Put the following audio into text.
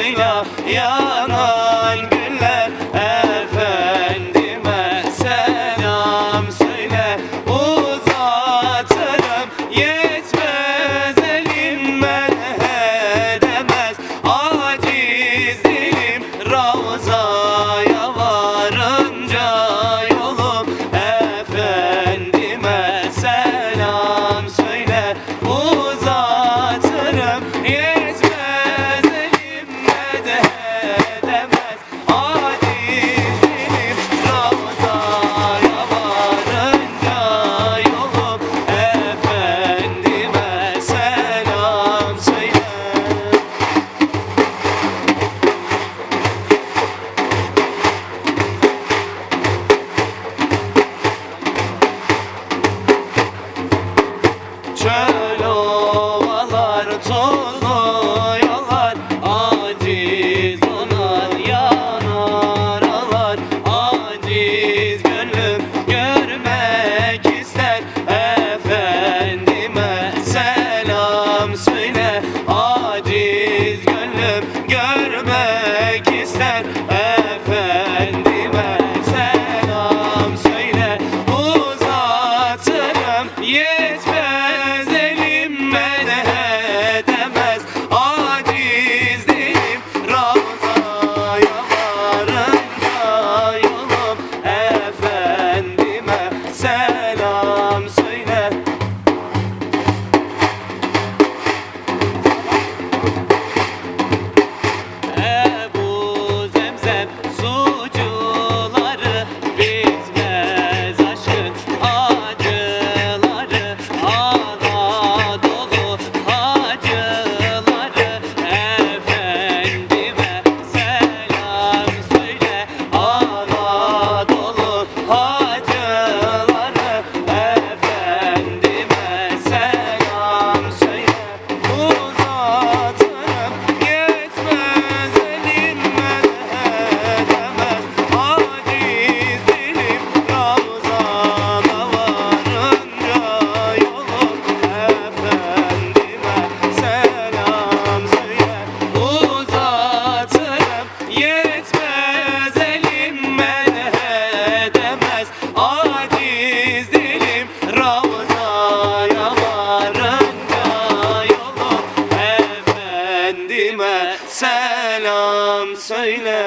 suyla yanan güller, efendime selam söyle. Uzatırım yetmez elim, men edemez aciz dilim. Ravzaya varınca yolum, efendime selam söyle. Uzatırım yetmez elim, men edemez aciz dilim. Ravzaya varınca yolum, efendime selam söyle. Çöl ovalar, tozlu yollar, aciz onar yanar ağlar. Aciz gönlüm görmek ister, efendime selam söyle. Aciz gönlüm görmek ister, efendime selam söyle. Uzatırım yetmez elim, men edemez aciz dilim. Ravzaya varınca yolum, efendime selam söyle. Ebu Zemzem sucuları, bitmez aşkın acıları. Anadolu hacıları, efendime selam söyle. Anadolu hacıları, efendime selam söyle. Uzatırım yetmez elim, men edemez aciz dilim. Ravzana varınca yolum, efendime selam söyle. Uzatırım yetmez elim, men edemez aciz dilim. Ravzaya varınca yolum, efendime selam söyle.